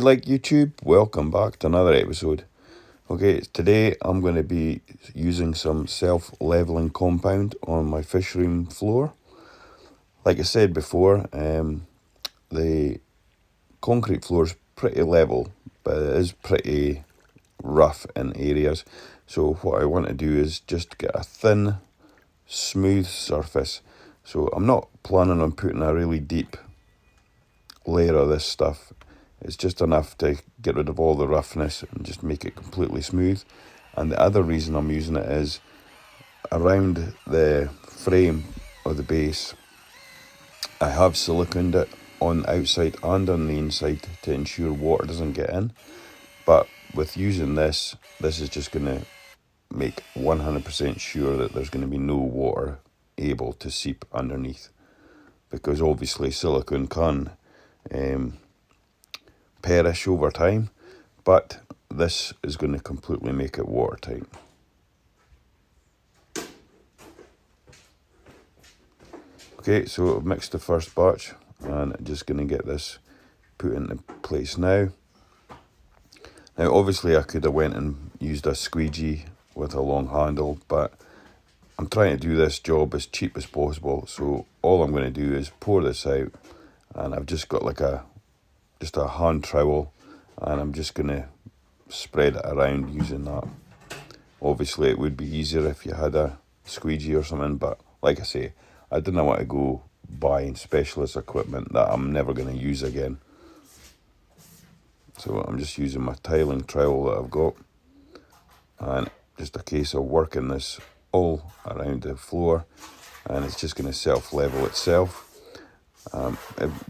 Like YouTube, welcome back to another episode. Okay, today I'm going to be using some self-leveling compound on my fish room floor. Like I said before, the concrete floor is pretty level, but it is pretty rough in areas. So what I want to do is just get a thin, smooth surface. So I'm not planning on putting a really deep layer of this stuff. It's just enough to get rid of all the roughness and just make it completely smooth. And the other reason I'm using it is around the frame of the base, I have siliconed it on the outside and on the inside to ensure water doesn't get in. But with using this is just going to make 100% sure that there's going to be no water able to seep underneath. Because obviously silicone can perish over time, but this is going to completely make it watertight. Okay, so I've mixed the first batch and I'm just going to get this put into place now. Now obviously I could have went and used a squeegee with a long handle, but I'm trying to do this job as cheap as possible, so all I'm going to do is pour this out, and I've just got like a hand trowel, and I'm just going to spread it around using that. Obviously it would be easier if you had a squeegee or something, but like I say, I didn't want to go buying specialist equipment that I'm never going to use again. So I'm just using my tiling trowel that I've got, and just a case of working this all around the floor, and it's just going to self-level itself. I'm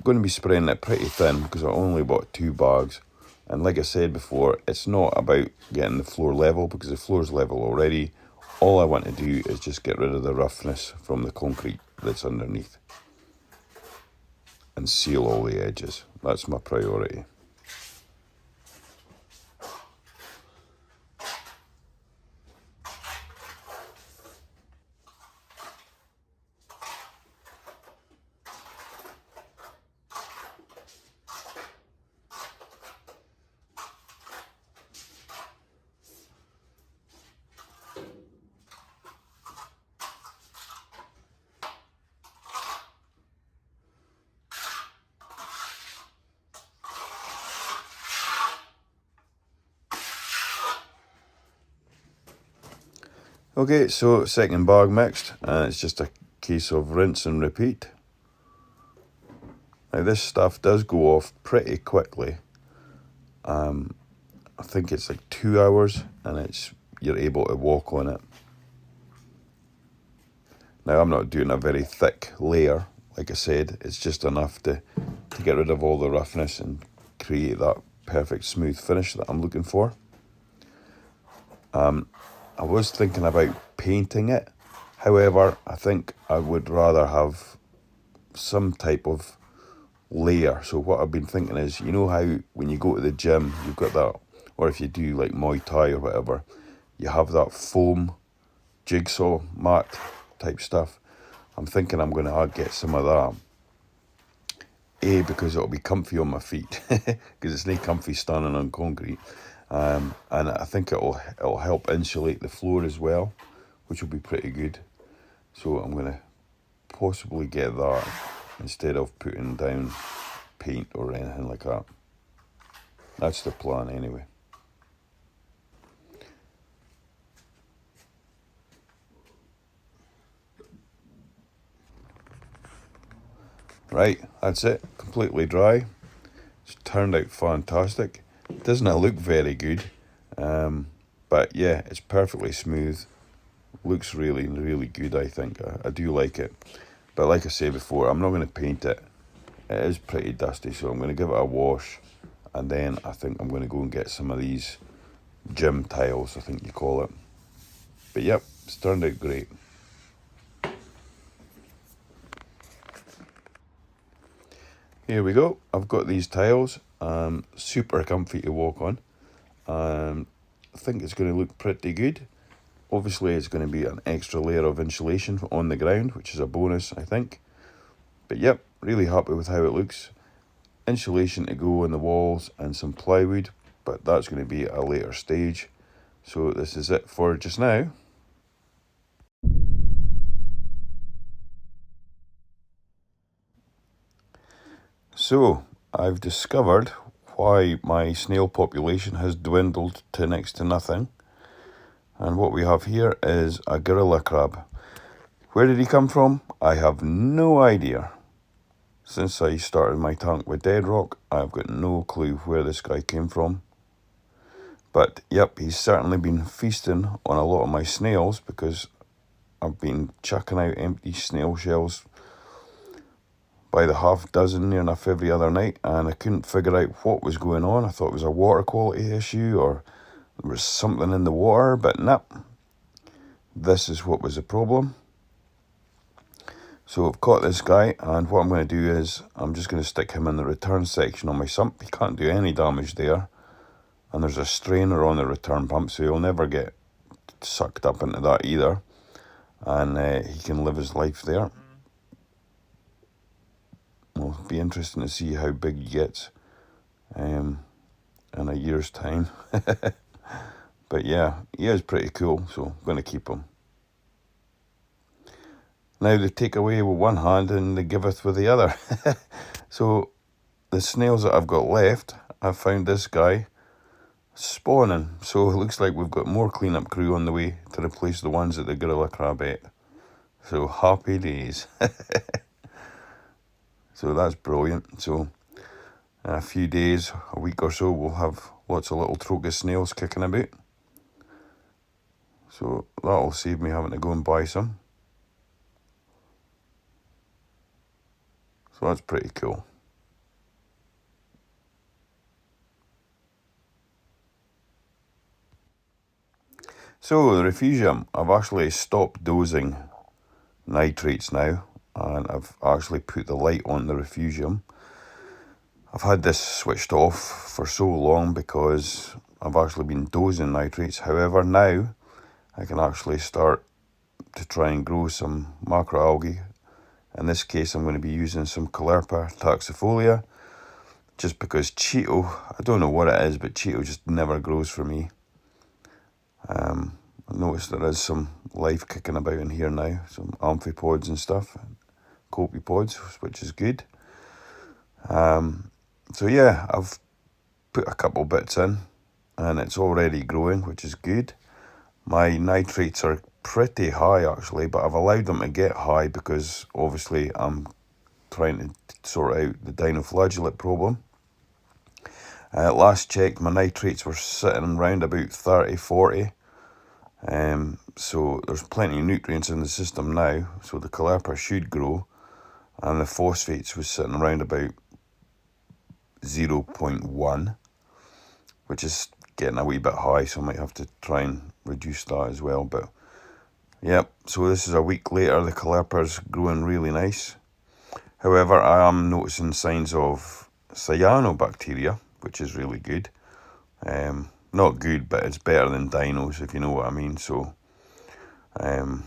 going to be spraying it pretty thin because I only bought 2 bags, and like I said before, it's not about getting the floor level because the floor's level already. All I want to do is just get rid of the roughness from the concrete that's underneath and seal all the edges. That's my priority. Okay, so second bag mixed, and it's just a case of rinse and repeat. Now this stuff does go off pretty quickly. I think it's like 2 hours, and you're able to walk on it. Now I'm not doing a very thick layer, like I said, it's just enough to get rid of all the roughness and create that perfect smooth finish that I'm looking for. I was thinking about painting it. However, I think I would rather have some type of layer. So what I've been thinking is, you know how when you go to the gym, you've got that, or if you do like Muay Thai or whatever, you have that foam jigsaw mat type stuff. I'm thinking I'm going to get some of that. Because it'll be comfy on my feet, because it's not comfy standing on concrete. And I think it'll help insulate the floor as well, which will be pretty good. So I'm going to possibly get that instead of putting down paint or anything like that. That's the plan anyway. Right, that's it, completely dry. It's turned out fantastic. Doesn't it look very good? But yeah, it's perfectly smooth. Looks really, really good, I think. I do like it. But like I said before, I'm not going to paint it. It is pretty dusty, so I'm going to give it a wash. And then I think I'm going to go and get some of these gym tiles, I think you call it. But yep, it's turned out great. Here we go. I've got these tiles. Super comfy to walk on. I think it's going to look pretty good. Obviously, it's going to be an extra layer of insulation on the ground, which is a bonus, I think. But yep, really happy with how it looks. insulation to go on the walls and some plywood, but that's going to be at a later stage. So this is it for just now. So I've discovered why my snail population has dwindled to next to nothing. And what we have here is a gorilla crab. Where did he come from? I have no idea. Since I started my tank with Bedrock, I've got no clue where this guy came from. But yep, he's certainly been feasting on a lot of my snails because I've been chucking out empty snail shells by the half dozen near enough every other night, and I couldn't figure out what was going on. I thought it was a water quality issue or there was something in the water, but nope. This is what was the problem. So I've caught this guy, and what I'm going to do is I'm just going to stick him in the return section on my sump. He can't do any damage there. And there's a strainer on the return pump, so he'll never get sucked up into that either. And he can live his life there. It'll be interesting to see how big he gets in a year's time. But yeah, he is pretty cool, so I'm going to keep him. Now they take away with one hand and they giveth with the other. So the snails that I've got left, I've found this guy spawning. So it looks like we've got more cleanup crew on the way to replace the ones that the gorilla crab ate. So happy days. So that's brilliant. So in a few days, a week or so, we'll have lots of little trochus snails kicking about. So that'll save me having to go and buy some. So that's pretty cool. So the Refugium, I've actually stopped dosing nitrates now, and I've actually put the light on the Refugium. I've had this switched off for so long because I've actually been dosing nitrates. However, now I can actually start to try and grow some macroalgae. In this case, I'm going to be using some Caulerpa taxifolia, just because Cheeto, I don't know what it is, but Cheeto just never grows for me. I noticed there is some life kicking about in here now, some amphipods and stuff, copepods, which is good. So yeah, I've put a couple bits in, and it's already growing, which is good. My nitrates are pretty high actually, but I've allowed them to get high because obviously I'm trying to sort out the dinoflagellate problem. Last checked, my nitrates were sitting around about 30, 40. So there's plenty of nutrients in the system now, so the Caulerpa should grow, and the phosphates was sitting around about 0.1, which is getting a wee bit high, so I might have to try and reduce that as well. But yep, so this is a week later, the Caulerpa's growing really nice. However, I am noticing signs of cyanobacteria, which is really good. Not good, but it's better than dinos, if you know what I mean. So there's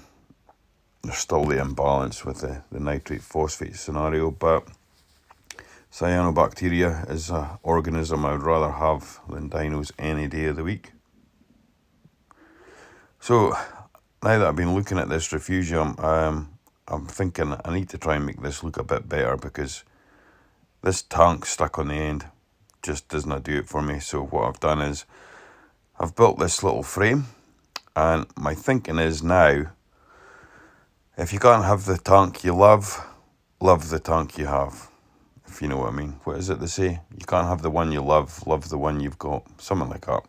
still the imbalance with the nitrate phosphate scenario, but cyanobacteria is an organism I would rather have than dinos any day of the week. So now that I've been looking at this Refugium, I'm thinking I need to try and make this look a bit better, because this tank stuck on the end just does not do it for me. So what I've done is I've built this little frame, and my thinking is now, if you can't have the tank you love the tank you have, if you know what I mean. What is it they say? You can't have the one you love the one you've got. Something like that.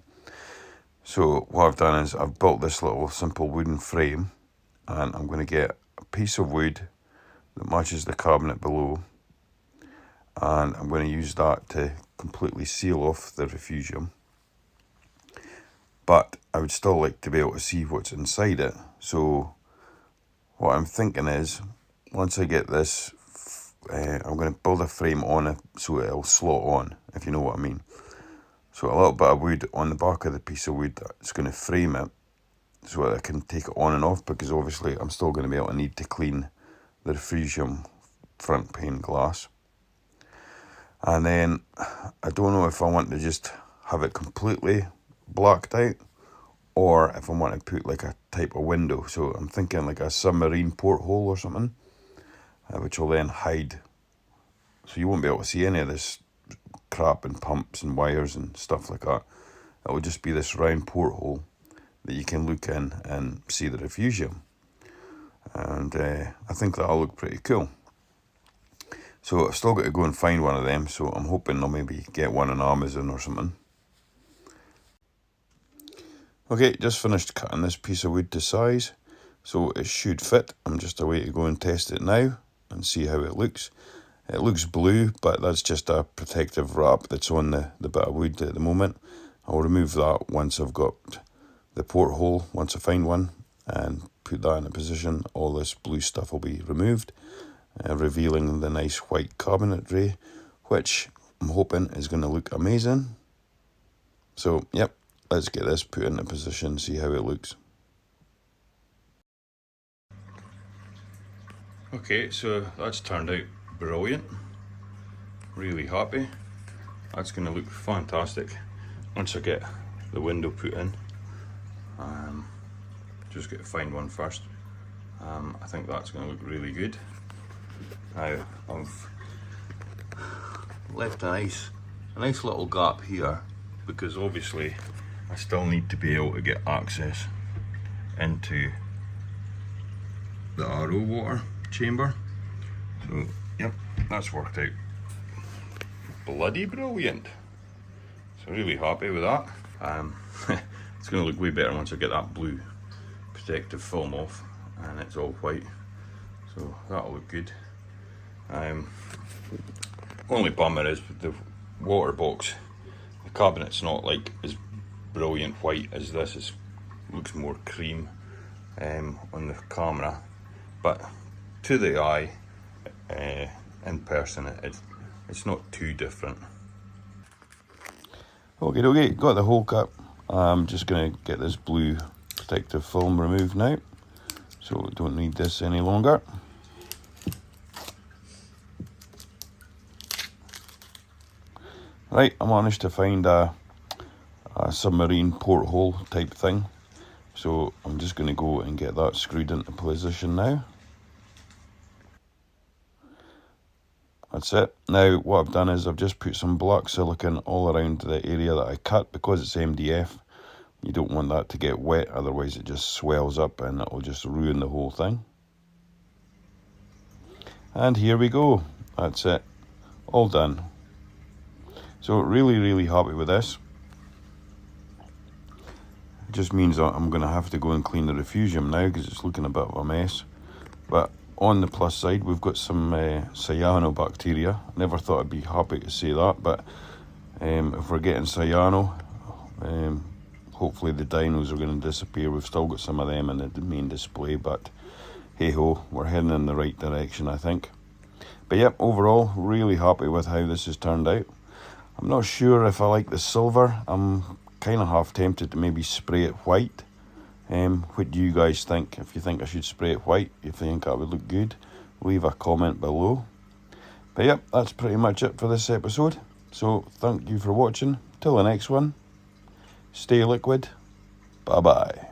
So what I've done is I've built this little simple wooden frame, and I'm going to get a piece of wood that matches the cabinet below, and I'm going to use that to completely seal off the Refugium. But I would still like to be able to see what's inside it. So what I'm thinking is, once I get this, I'm going to build a frame on it so it'll slot on, if you know what I mean. So a little bit of wood on the back of the piece of wood that's going to frame it so that I can take it on and off, because obviously I'm still going to be able to need to clean the Refugium front pane glass. And then I don't know if I want to just have it completely blacked out, or if I want to put like a type of window. So I'm thinking like a submarine porthole or something, which will then hide. So you won't be able to see any of this crap and pumps and wires and stuff like that. It will just be this round porthole that you can look in and see the Refugium. And I think that'll look pretty cool. So I've still got to go and find one of them, so I'm hoping I'll maybe get one on Amazon or something. Okay, just finished cutting this piece of wood to size, so it should fit. I'm just away to go and test it now and see how it looks. It looks blue, but that's just a protective wrap that's on the bit of wood at the moment. I'll remove that once I've got the porthole, once I find one, and put that in a position. All this blue stuff will be removed, revealing the nice white cabinetry, which I'm hoping is going to look amazing. So, yep, let's get this put into position, see how it looks. Okay, so that's turned out brilliant. Really happy. That's going to look fantastic once I get the window put in. Just got to find one first. I think that's going to look really good. Now I've left a nice little gap here, because obviously I still need to be able to get access into the RO water chamber. So yep, that's worked out bloody brilliant. So really happy with that. It's going to look way better once I get that blue protective film off and it's all white, so that'll look good. Only bummer is with the water box, the cabinet's not like as brilliant white as this. It looks more cream on the camera, but to the eye, in person, it's not too different. Okay, got the hole cut. I'm just going to get this blue protective film removed now, so don't need this any longer. Right, I managed to find a submarine porthole type thing, so I'm just going to go and get that screwed into position now. That's it. Now what I've done is I've just put some black silicone all around the area that I cut, because it's MDF. You don't want that to get wet, otherwise it just swells up and it will just ruin the whole thing. And here we go. That's it. All done. So really happy with this. It just means that I'm going to have to go and clean the Refugium now, because it's looking a bit of a mess. But on the plus side, we've got some cyanobacteria. Never thought I'd be happy to say that, but if we're getting cyano, hopefully the dinos are going to disappear. We've still got some of them in the main display, but hey ho, we're heading in the right direction, I think. But yep, overall, really happy with how this has turned out. I'm not sure if I like the silver. I'm kind of half tempted to maybe spray it white. What do you guys think? If you think I should spray it white, if you think that would look good, leave a comment below. But yep, that's pretty much it for this episode. So thank you for watching. Till the next one, stay liquid. Bye bye.